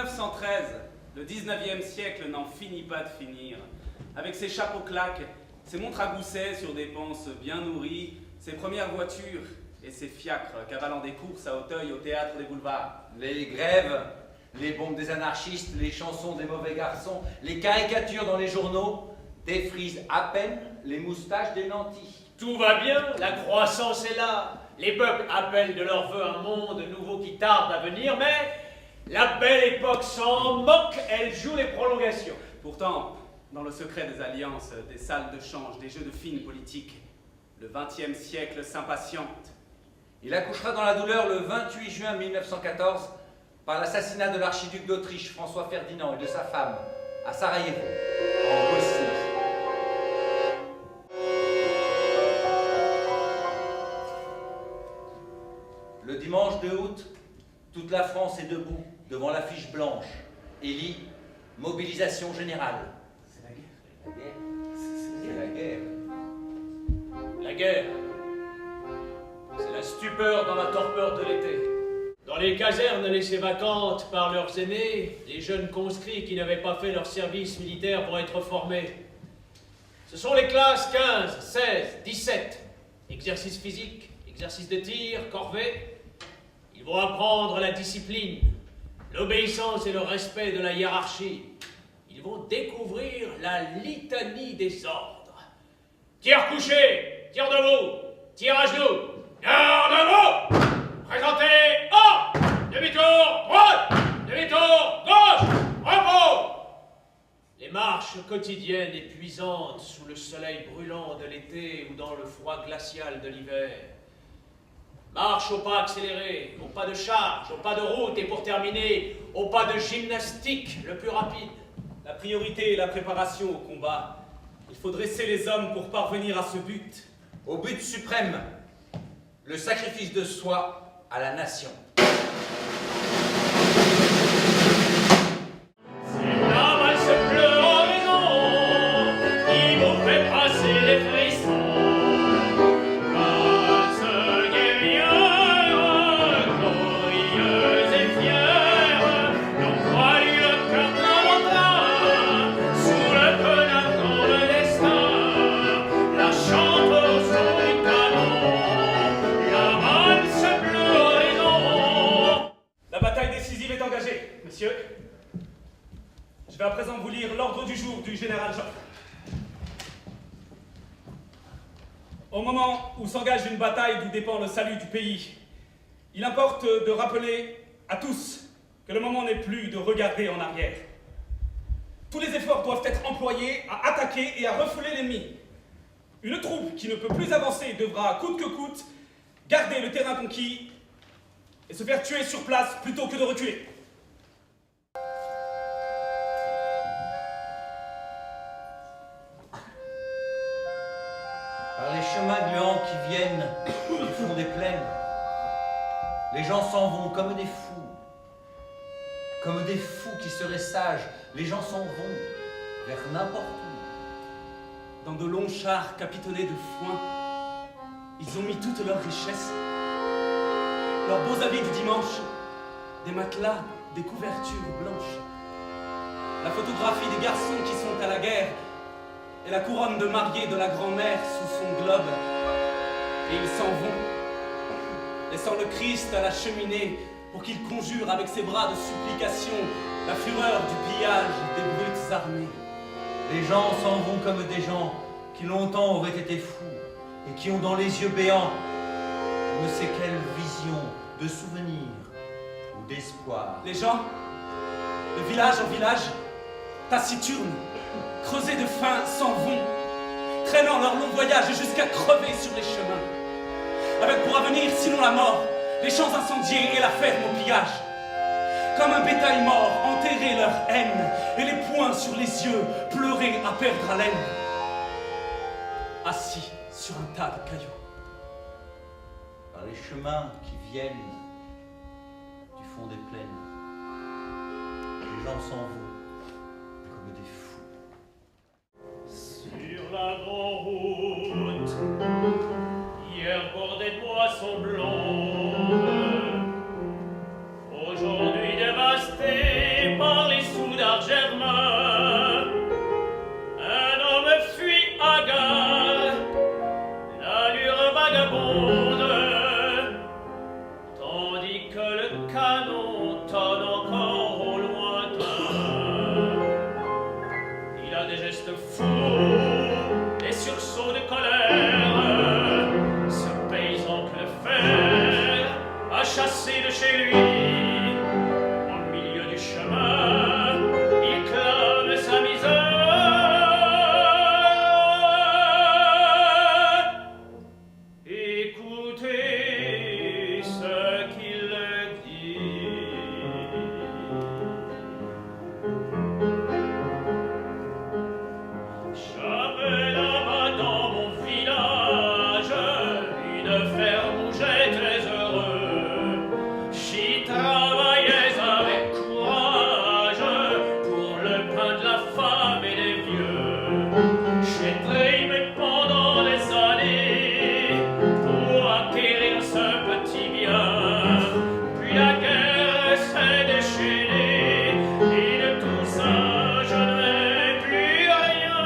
1913, le 19e siècle n'en finit pas de finir. Avec ses chapeaux claques, ses montres à gousset sur des panses bien nourries, ses premières voitures et ses fiacres cavalant des courses à Auteuil au théâtre des boulevards. Les grèves, les bombes des anarchistes, les chansons des mauvais garçons, les caricatures dans les journaux défrisent à peine les moustaches des nantis. Tout va bien, la croissance est là. Les peuples appellent de leur vœu un monde nouveau qui tarde à venir, mais la belle époque s'en moque, elle joue les prolongations. Pourtant, dans le secret des alliances, des salles de change, des jeux de fines politiques, le XXe siècle s'impatiente. Il accouchera dans la douleur le 28 juin 1914 par l'assassinat de l'archiduc d'Autriche François Ferdinand et de sa femme à Sarajevo, en Bosnie. Le dimanche 2 août, toute la France est debout devant l'affiche blanche et lit « Mobilisation générale ». C'est la guerre. La guerre. C'est la guerre. La guerre, c'est la stupeur dans la torpeur de l'été. Dans les casernes laissées vacantes par leurs aînés, les jeunes conscrits qui n'avaient pas fait leur service militaire pour être formés. Ce sont les classes 15, 16, 17. Exercice physique, exercice de tir, corvée. Ils vont apprendre la discipline, l'obéissance et le respect de la hiérarchie. Ils vont découvrir la litanie des ordres. Tir couché, tir debout, tir à genoux, garde debout, présentez, haut, demi-tour, droite, demi-tour, gauche, repos. Les marches quotidiennes épuisantes sous le soleil brûlant de l'été ou dans le froid glacial de l'hiver. Marche au pas accéléré, au pas de charge, au pas de route et pour terminer, au pas de gymnastique le plus rapide. La priorité est la préparation au combat. Il faut dresser les hommes pour parvenir à ce but. Au but suprême, le sacrifice de soi à la nation. Messieurs, je vais à présent vous lire l'ordre du jour du général Joffre. Au moment où s'engage une bataille d'où dépend le salut du pays, il importe de rappeler à tous que le moment n'est plus de regarder en arrière. Tous les efforts doivent être employés à attaquer et à refouler l'ennemi. Une troupe qui ne peut plus avancer devra, coûte que coûte, garder le terrain conquis et se faire tuer sur place plutôt que de reculer. Par les chemins gluants qui viennent du fond des plaines, les gens s'en vont comme des fous. Comme des fous qui seraient sages, les gens s'en vont vers n'importe où. Dans de longs chars capitonnés de foin, ils ont mis toute leur richesse. Leurs beaux habits du dimanche, des matelas, des couvertures blanches. La photographie des garçons qui sont à la guerre et la couronne de mariée de la grand-mère sous son globe. Et ils s'en vont, laissant le Christ à la cheminée pour qu'il conjure avec ses bras de supplication la fureur du pillage des brutes armées. Les gens s'en vont comme des gens qui longtemps auraient été fous et qui ont dans les yeux béants ne sais quelle vision de souvenir ou d'espoir. Les gens, de village en village, taciturnes, creusés de faim, s'en vont, traînant leur long voyage jusqu'à crever sur les chemins, avec pour avenir, sinon la mort, les champs incendiés et la ferme au pillage. Comme un bétail mort, enterrer leur haine, et les poings sur les yeux, pleurer à perdre haleine. Assis sur un tas de cailloux. Par les chemins qui viennent du fond des plaines, les gens s'en vont comme des fous. Sur la grande route, hier bordée de moissons blondes, aujourd'hui dévastée s'annonce encore au lointain. Il a des gestes fous, des sursauts de colère. Ce paysan que le fer a chassé de chez lui. Au milieu du chemin, il clame sa misère. Écoutez ce qu'il dit. J'avais là-bas dans mon village une ferme où j'étais heureux. J'y travaillais avec courage pour le pain de la femme et des vieux. J'ai trimé pendant des années pour acquérir ce petit bien. Puis la guerre s'est déchaînée et de tout ça je n'ai plus rien.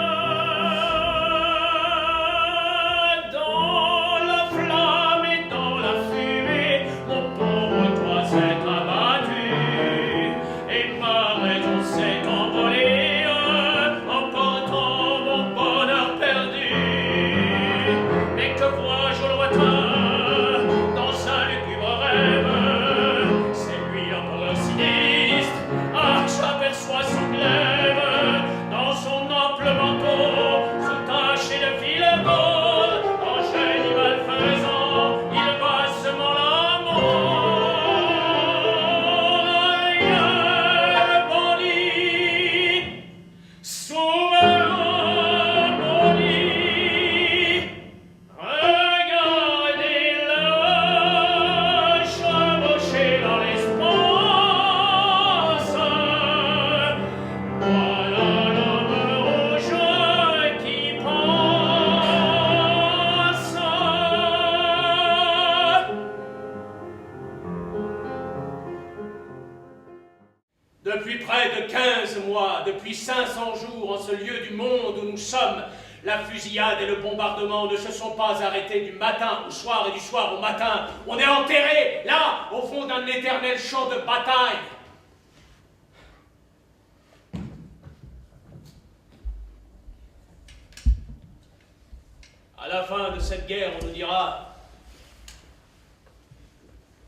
Dans la flamme et dans la fumée, mon pauvre toit s'est abattu et ma raison s'est envolée, emportant mon bonheur perdu. Mais que vois-je au lointain, dans un lugubre rêve? C'est lui l'empereur sinistre, ah, j'aperçois son glaive. Dans son ample manteau, sous taché de fil gold, en génie malfaisant, il bat seulement la mort. Rien, bandit, souverain maudit, regardez-le chevaucher dans l'espace. Voilà l'homme rouge qui pense. Depuis près de 15 mois, depuis 500 jours, en ce lieu du monde où nous sommes, la fusillade et le bombardement ne se sont pas arrêtés du matin au soir et du soir au matin. On est enterré, là, au fond d'un éternel champ de bataille. À la fin de cette guerre, on nous dira: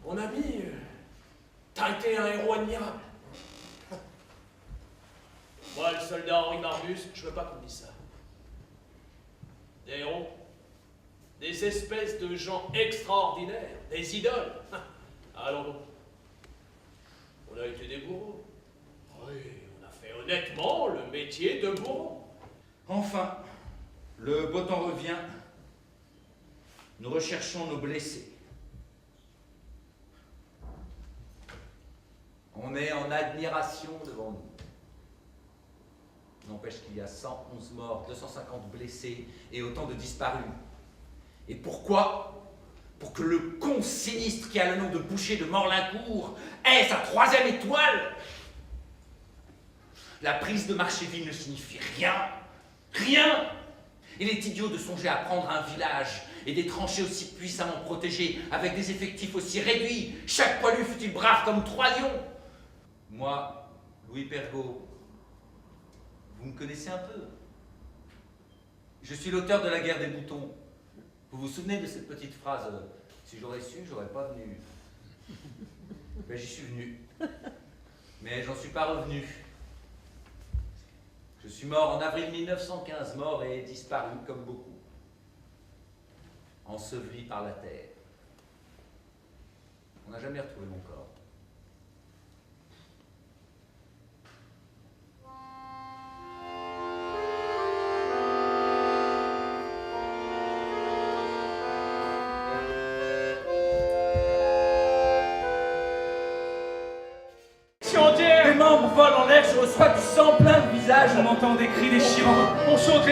mon ami, t'as été un héros admirable. Moi, le soldat Henri Marbus, je veux pas qu'on me dise ça. Des héros, des espèces de gens extraordinaires, des idoles. Allons donc. On a été des bourreaux. Oui, on a fait honnêtement le métier de bourreau. Enfin, le beau temps revient. Nous recherchons nos blessés. On est en admiration devant nous. N'empêche qu'il y a 111 morts, 250 blessés et autant de disparus. Et pourquoi? Pour que le con sinistre qui a le nom de boucher de Morlincourt ait sa 3e étoile. La prise de Marchéville ne signifie rien. Rien. Il est idiot de songer à prendre un village et des tranchées aussi puissamment protégées avec des effectifs aussi réduits. Chaque poilu fut-il brave comme 3 lions. Moi, Louis Pergaud, vous me connaissez un peu. Je suis l'auteur de La guerre des boutons. Vous vous souvenez de cette petite phrase « Si j'aurais su, j'aurais pas venu ». Ben, j'y suis venu. Mais j'en suis pas revenu. Je suis mort en avril 1915, mort et disparu comme beaucoup. Enseveli par la terre. On n'a jamais retrouvé mon corps. Mes membres volent en l'air, je reçois du sang plein le visage. On entend des cris déchirants. On saute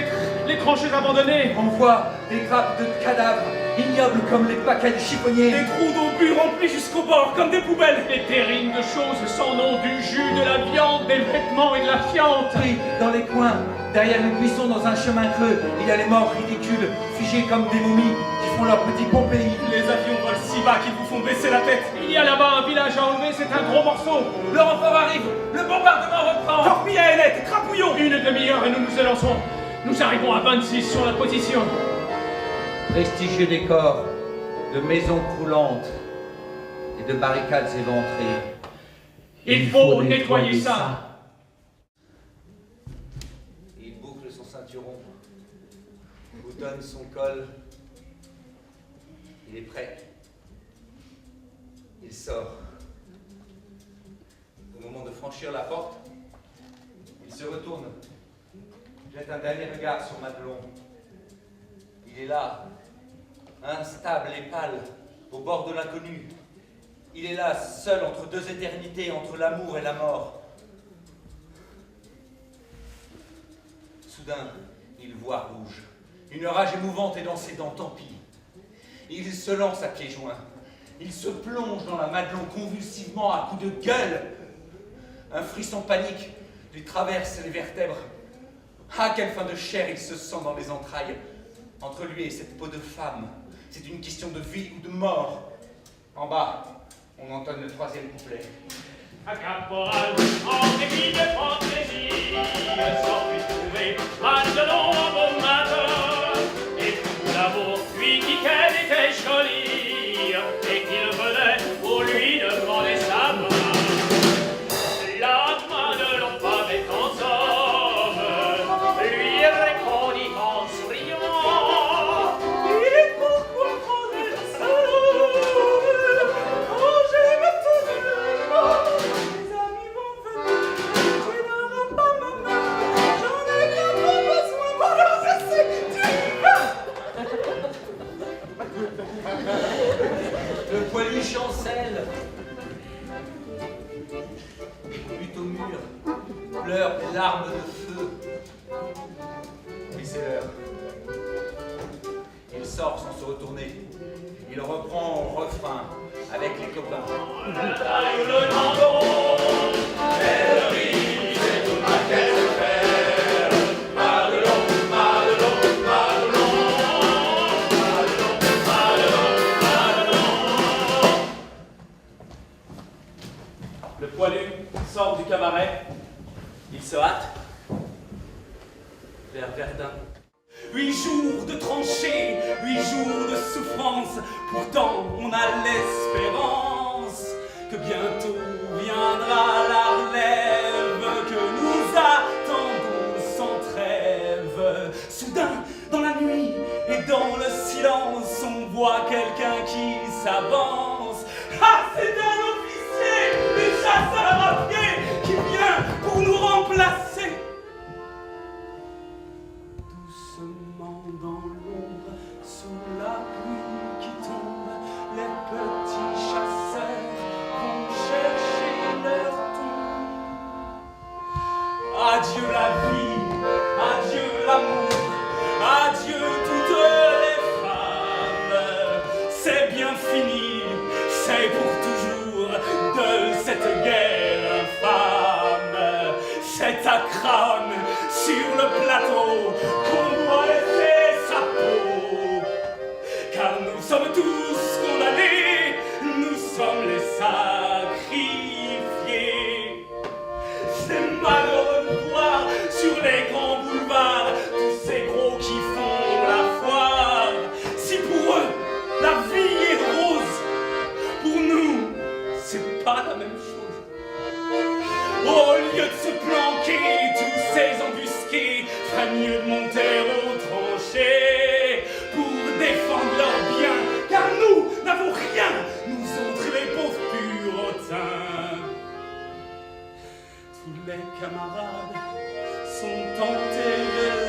les tranchées abandonnées. On voit des grappes de cadavres, ignobles comme les paquets de chiffonniers. Des trous d'obus remplis jusqu'au bord, comme des poubelles. Des terrines de choses sans nom, du jus, de la viande, des vêtements et de la fiente. Pris dans les coins, derrière les buissons dans un chemin creux, il y a les morts ridicules, figés comme des momies, qui font leur petit Pompéi. Les avions volent si bas qu'ils vous font baisser la tête. Il y a là-bas un village à enlever, c'est un gros morceau. Le renfort arrive. Le bombardement reprend. Torpille à ailette, crapouillons. Une demi-heure et nous nous élançons. Nous arrivons à 26 sur la position. Prestigieux décor de maisons croulantes et de barricades éventrées. Il faut nettoyer ça. Il boucle son ceinturon, boutonne son col. Il est prêt. Il sort. Au moment de franchir la porte, il se retourne, jette un dernier regard sur Madelon. Il est là, instable et pâle, au bord de l'inconnu. Il est là, seul entre deux éternités, entre l'amour et la mort. Soudain, il voit rouge. Une rage émouvante est dans ses dents, tant pis. Il se lance à pieds joints. Il se plonge dans la Madelon convulsivement à coups de gueule. Un frisson panique lui traverse les vertèbres. Ah, quelle fin de chair il se sent dans les entrailles. Entre lui et cette peau de femme, c'est une question de vie ou de mort. En bas, on entonne le troisième couplet. Un caporal, en dépit de fantaisie, sort lui trouver Madelon un beau matin. Et tout l'amour lui dit qu'elle était jolie, et qu'il venait pour lui demander sa main. La Madelon parlait en homme, lui répondit en souriant. Et pourquoi prendre le salaud quand j'aime tout mes amis vont venir, tu n'auras pas ma main, j'en ai bien trop besoin pour leur cesser du pain. Le poilu chancelle. Lutte au mur, pleure des larmes de feu. Et c'est l'heure. Il sort sans se retourner. Il reprend au refrain avec les copains. Le landau, elle rit, c'est tout ma quête de faire. Madelon, Madelon, Madelon, Madelon, Madelon, Madelon. Le poilu sort du cabaret. Il se hâte vers Verdun. 8 jours de tranchées, 8 jours de souffrance. Pourtant, on a l'espérance que bientôt viendra la relève, que nous attendons sans trêve. Soudain, dans la nuit et dans le silence, on voit quelqu'un qui s'avance. Ah, c'est un officier des chasseurs à pied qui vient pour nous remplacer. Doucement dans l'ombre, sous la pluie qui tombe, les petits chasseurs vont chercher leur tombe. Adieu la vie, adieu l'amour, adieu toutes les femmes. C'est bien fini, c'est pour toujours de cette guerre infâme. C'est à Craonne, sur le plateau, qu'on doit laisser sa peau. Car nous sommes tous condamnés, nous sommes les sacrifiés. C'est malheureux de voir sur les grands boulevards tous ces gros qui font la foire. Si pour eux, la vie est rose, pour nous, c'est pas la même chose. Au lieu de se planquer, tous ces embusqués ferait mieux de monter aux tranchées pour défendre leurs biens, car nous n'avons rien, nous autres les pauvres puritains. Tous les camarades sont enterrés